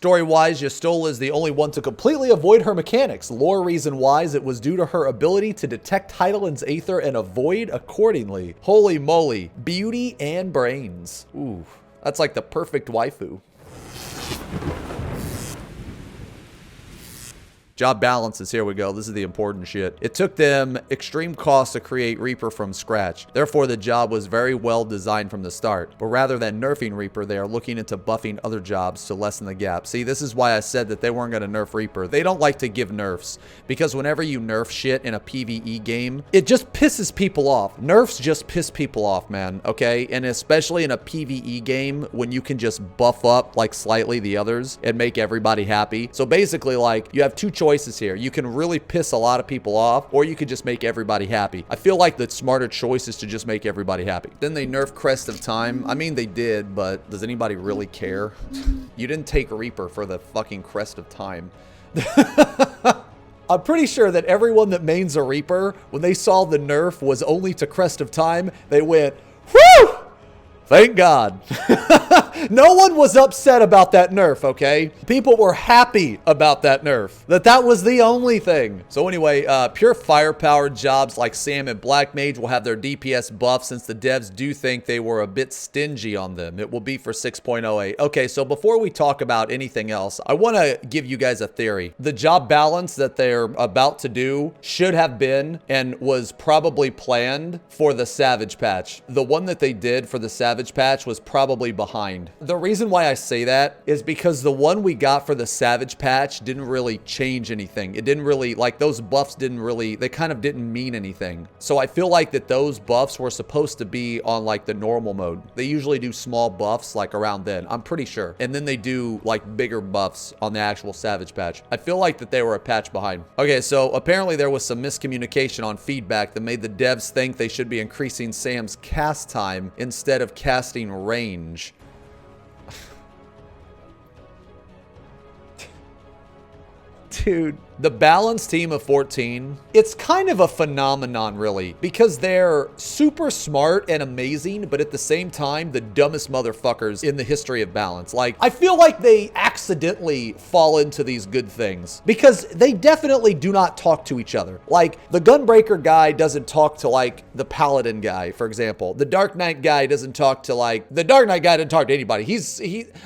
Story-wise, Yestola is the only one to completely avoid her mechanics. Lore reason-wise, it was due to her ability to detect Hydaelyn's Aether and avoid accordingly. Holy moly. Beauty and brains. Ooh, that's like the perfect waifu. Job balances, here we go. This is the important shit. It took them extreme cost to create Reaper from scratch. Therefore, the job was very well designed from the start. But rather than nerfing Reaper, they are looking into buffing other jobs to lessen the gap. See, this is why I said that they weren't going to nerf Reaper. They don't like to give nerfs. Because whenever you nerf shit in a PvE game, it just pisses people off. Nerfs just piss people off, man. Okay? And especially in a PvE game, when you can just buff up, like, slightly the others and make everybody happy. So basically, like, you have two choices here. You can really piss a lot of people off, or you could just make everybody happy. I feel like the smarter choice is to just make everybody happy. Then they nerfed Crest of Time. I mean, they did, but does anybody really care? You didn't take Reaper for the fucking Crest of Time. I'm pretty sure that everyone that mains a Reaper, when they saw the nerf was only to Crest of Time, they went, whew! Thank God. No one was upset about that nerf, okay? People were happy about that nerf. That was the only thing. So anyway, pure firepower jobs like Sam and Black Mage will have their DPS buff since the devs do think they were a bit stingy on them. It will be for 6.08. Okay, so before we talk about anything else, I want to give you guys a theory. The job balance that they're about to do should have been and was probably planned for the Savage patch. The one that they did for the Savage patch was probably behind. The reason why I say that is because the one we got for the Savage patch didn't really change anything. It didn't really, like, those buffs didn't really, they kind of didn't mean anything. So I feel like that those buffs were supposed to be on, like, the normal mode. They usually do small buffs, like, around then. I'm pretty sure. And then they do, like, bigger buffs on the actual Savage patch. I feel like that they were a patch behind. Okay, so apparently there was some miscommunication on feedback that made the devs think they should be increasing Sam's cast time instead of casting range. Dude, the balanced team of 14, it's kind of a phenomenon, really, because they're super smart and amazing, but at the same time, the dumbest motherfuckers in the history of balance. Like, I feel like they accidentally fall into these good things because they definitely do not talk to each other. Like, the Gunbreaker guy doesn't talk to, like, the Paladin guy, for example. The Dark Knight guy doesn't talk to, like, the Dark Knight guy doesn't talk to anybody.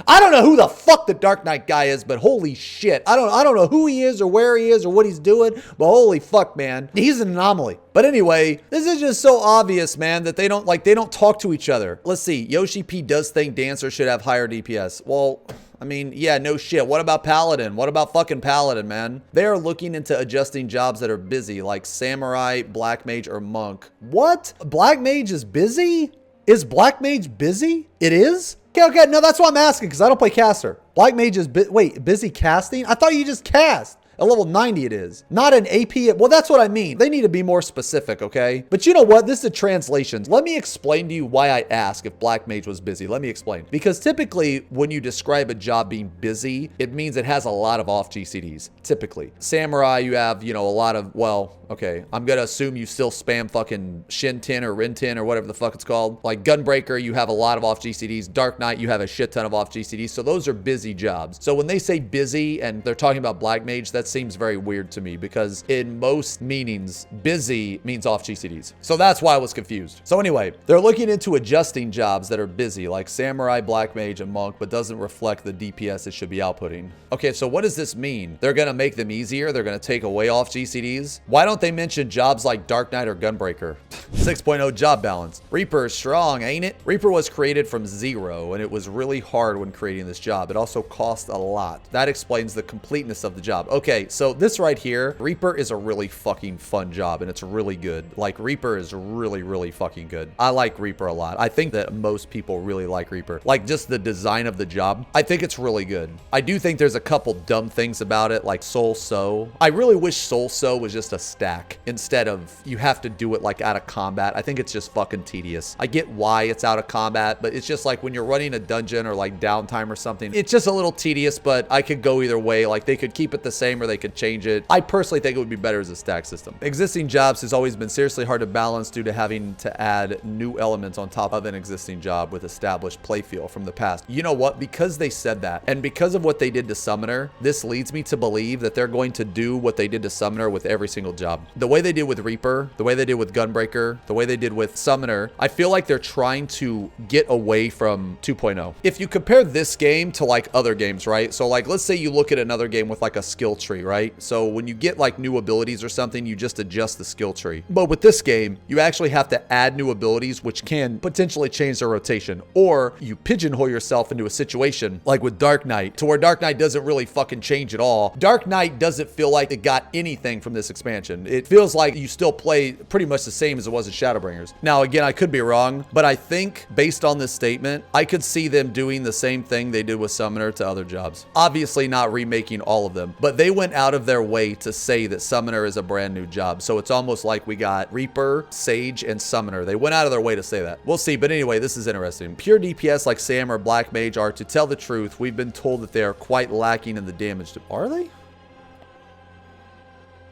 I don't know who the fuck the Dark Knight guy is, but holy shit. I don't know who he is or where he is or what he's doing, but holy fuck, man, he's an anomaly. But anyway, this is just so obvious, man, that they don't talk to each other. Let's see. Yoshi-P does think Dancer should have higher DPS. Well, I mean, yeah, no shit. What about Paladin? What about fucking Paladin, man? They are looking into adjusting jobs that are busy, like Samurai, Black Mage, or Monk. What? Black Mage is busy? Is Black Mage busy? It is? Okay, no, that's why I'm asking, because I don't play caster. Black Mage is, busy casting? I thought you just cast. At level 90 it is. Not an AP. Well, that's what I mean. They need to be more specific, okay? But you know what? This is a translation. Let me explain to you why I ask if Black Mage was busy. Let me explain. Because typically, when you describe a job being busy, it means it has a lot of off GCDs. Typically. Samurai, you have, you know, a lot of, well, okay, I'm gonna assume you still spam fucking Shin-Tin or Rin-Tin or whatever the fuck it's called. Like Gunbreaker, you have a lot of off GCDs. Dark Knight, you have a shit ton of off GCDs. So those are busy jobs. So when they say busy and they're talking about Black Mage, that seems very weird to me because in most meanings, busy means off GCDs. So that's why I was confused. So anyway, they're looking into adjusting jobs that are busy like Samurai, Black Mage, and Monk, but doesn't reflect the DPS it should be outputting. Okay, so what does this mean? They're gonna make them easier? They're gonna take away off GCDs? Why don't they mention jobs like Dark Knight or Gunbreaker? 6.0 job balance. Reaper is strong, ain't it? Reaper was created from 0, and it was really hard when creating this job. It also cost a lot. That explains the completeness of the job. Okay, so this right here, Reaper is a really fucking fun job, and it's really good. Like, Reaper is really, really fucking good. I like Reaper a lot. I think that most people really like Reaper. Like, just the design of the job, I think it's really good. I do think there's a couple dumb things about it, like Soul So. I really wish Soul So was just a stack instead of you have to do it like out of combat. I think it's just fucking tedious. I get why it's out of combat, but it's just like when you're running a dungeon or like downtime or something, it's just a little tedious, but I could go either way. Like, they could keep it the same or or they could change it. I personally think it would be better as a stack system. Existing jobs has always been seriously hard to balance due to having to add new elements on top of an existing job with established play feel from the past. You know what? Because they said that, and because of what they did to Summoner, this leads me to believe that they're going to do what they did to Summoner with every single job. The way they did with Reaper, the way they did with Gunbreaker, the way they did with Summoner, I feel like they're trying to get away from 2.0. If you compare this game to like other games, right? So like, let's say you look at another game with like a skill tree, right? So when you get like new abilities or something, you just adjust the skill tree. But with this game, you actually have to add new abilities, which can potentially change their rotation, or you pigeonhole yourself into a situation like with Dark Knight, to where Dark Knight doesn't really fucking change at all. Dark Knight doesn't feel like it got anything from this expansion. It feels like you still play pretty much the same as it was in Shadowbringers. Now, again, I could be wrong, but I think based on this statement, I could see them doing the same thing they did with Summoner to other jobs. Obviously not remaking all of them, but they went out of their way to say that Summoner is a brand new job. So it's almost like we got Reaper, Sage, and Summoner. They went out of their way to say that. We'll see, but anyway, this is interesting. Pure DPS like Sam or Black Mage are, to tell the truth, we've been told that they are quite lacking in the damage. Are they?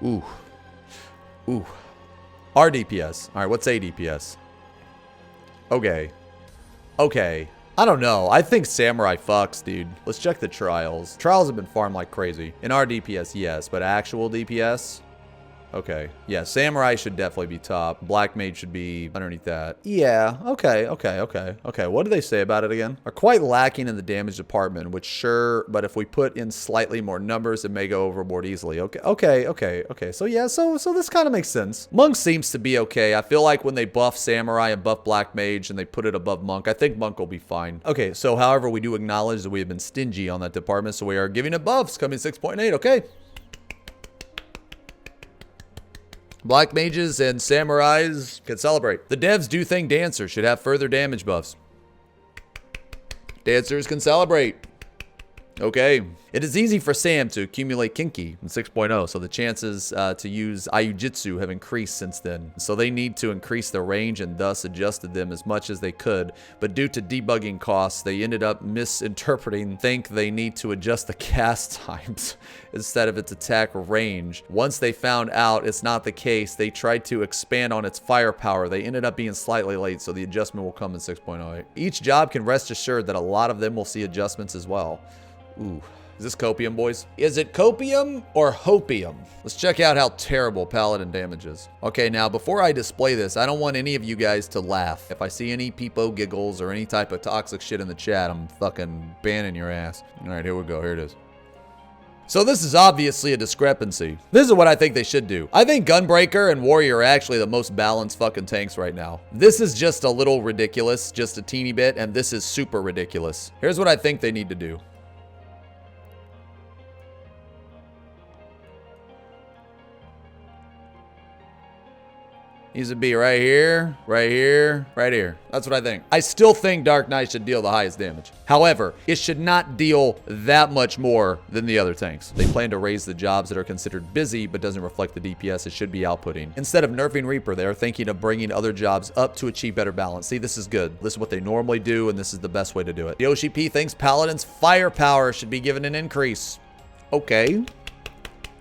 Ooh. Ooh. R DPS. All right, what's A DPS? Okay. Okay. I don't know. I think Samurai fucks, dude. Let's check the trials. Trials have been farmed like crazy. In our DPS, yes, but actual DPS? Okay. Yeah, Samurai should definitely be top. Black Mage should be underneath that. Yeah, okay. What do they say about it again? Are quite lacking in the damage department, which sure, but if we put in slightly more numbers, it may go overboard easily. Okay. So yeah, so this kind of makes sense. Monk seems to be okay. I feel like when they buff Samurai and buff Black Mage and they put it above Monk, I think Monk will be fine. Okay, so however, we do acknowledge that we have been stingy on that department, so we are giving it buffs, coming 6.8, okay. Black Mages and Samurais can celebrate. The devs do think Dancers should have further damage buffs. Dancers can celebrate. Okay. It is easy for Sam to accumulate Kinky in 6.0, so the chances to use Ayujitsu have increased since then. So they need to increase their range and thus adjusted them as much as they could. But due to debugging costs, they ended up misinterpreting, think they need to adjust the cast times instead of its attack range. Once they found out it's not the case, they tried to expand on its firepower. They ended up being slightly late, so the adjustment will come in 6.08. Each job can rest assured that a lot of them will see adjustments as well. Ooh. Is this copium, boys? Is it copium or hopium? Let's check out how terrible paladin damage is. Okay, now before I display this, I don't want any of you guys to laugh. If I see any peepo giggles or any type of toxic shit in the chat, I'm fucking banning your ass. All right, here we go. Here it is. So this is obviously a discrepancy. This is what I think they should do. I think Gunbreaker and Warrior are actually the most balanced fucking tanks right now. This is just a little ridiculous, just a teeny bit, and this is super ridiculous. Here's what I think they need to do. Needs to be right here, right here, right here. That's what I think. I still think Dark Knight should deal the highest damage. However, it should not deal that much more than the other tanks. They plan to raise the jobs that are considered busy but doesn't reflect the DPS it should be outputting. Instead of nerfing Reaper, they are thinking of bringing other jobs up to achieve better balance. See, this is good. This is what they normally do, and this is the best way to do it. Yoshi-P thinks Paladin's firepower should be given an increase. Okay.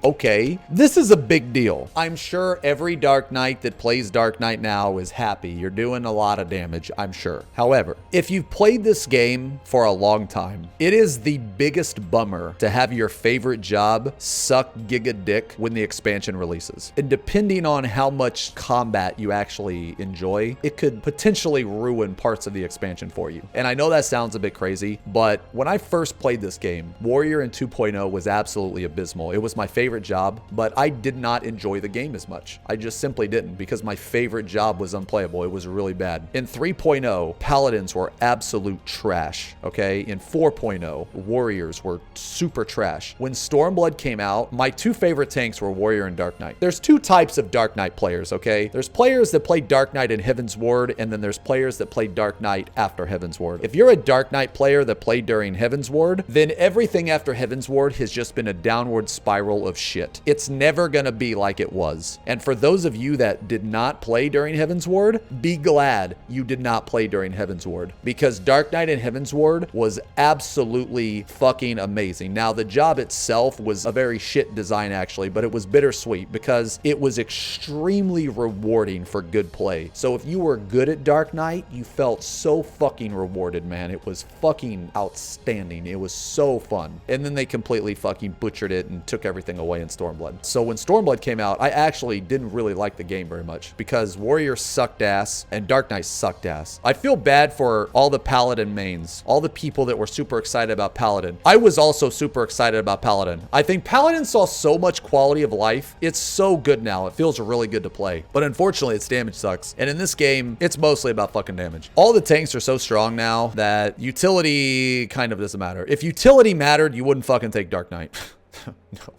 Okay, this is a big deal. I'm sure every Dark Knight that plays Dark Knight now is happy. You're doing a lot of damage, I'm sure. However, if you've played this game for a long time, it is the biggest bummer to have your favorite job suck giga dick when the expansion releases. And depending on how much combat you actually enjoy, it could potentially ruin parts of the expansion for you. And I know that sounds a bit crazy, but when I first played this game, Warrior in 2.0 was absolutely abysmal. It was my favorite job, but I did not enjoy the game as much. I just simply didn't, because my favorite job was unplayable. It was really bad. In 3.0, Paladins were absolute trash, okay? In 4.0, Warriors were super trash. When Stormblood came out, my two favorite tanks were Warrior and Dark Knight. There's two types of Dark Knight players, okay? There's players that play Dark Knight in Heaven's Ward, and then there's players that play Dark Knight after Heaven's Ward. If you're a Dark Knight player that played during Heaven's Ward, then everything after Heaven's Ward has just been a downward spiral of shit. It's never gonna be like it was. And for those of you that did not play during Heaven's Ward, be glad you did not play during Heaven's Ward, because Dark Knight and Heaven's Ward was absolutely fucking amazing. Now, the job itself was a very shit design actually, but it was bittersweet because it was extremely rewarding for good play. So if you were good at Dark Knight, you felt so fucking rewarded, man. It was fucking outstanding. It was so fun. And then they completely fucking butchered it and took everything away in Stormblood. So when Stormblood came out, I actually didn't really like the game very much because Warrior sucked ass and Dark Knight sucked ass. I feel bad for all the Paladin mains, all the people that were super excited about Paladin. I was also super excited about Paladin. I think Paladin saw so much quality of life. It's so good now. It feels really good to play. But unfortunately, its damage sucks. And in this game, it's mostly about fucking damage. All the tanks are so strong now that utility kind of doesn't matter. If utility mattered, you wouldn't fucking take Dark Knight.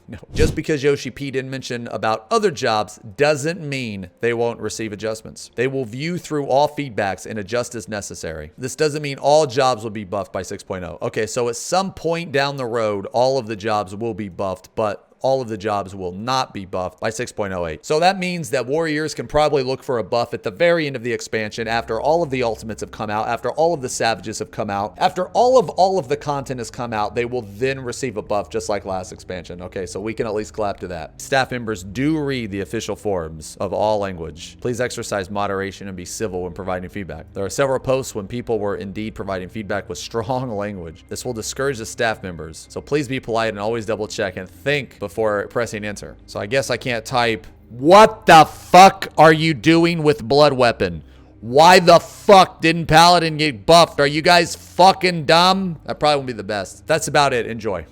No. Just because Yoshi-P didn't mention about other jobs doesn't mean they won't receive adjustments. They will view through all feedbacks and adjust as necessary. This doesn't mean all jobs will be buffed by 6.0. Okay, so at some point down the road, all of the jobs will be buffed, but all of the jobs will not be buffed by 6.08. So that means that warriors can probably look for a buff at the very end of the expansion after all of the ultimates have come out, after all of the savages have come out, after all of the content has come out, they will then receive a buff just like last expansion. Okay, so we can at least clap to that. Staff members do read the official forums of all language. Please exercise moderation and be civil when providing feedback. There are several posts when people were indeed providing feedback with strong language. This will discourage the staff members. So please be polite and always double check and think before pressing enter. So I guess I can't type, "What the fuck are you doing with Blood Weapon? Why the fuck didn't Paladin get buffed? Are you guys fucking dumb?" That probably won't be the best. That's about it. Enjoy.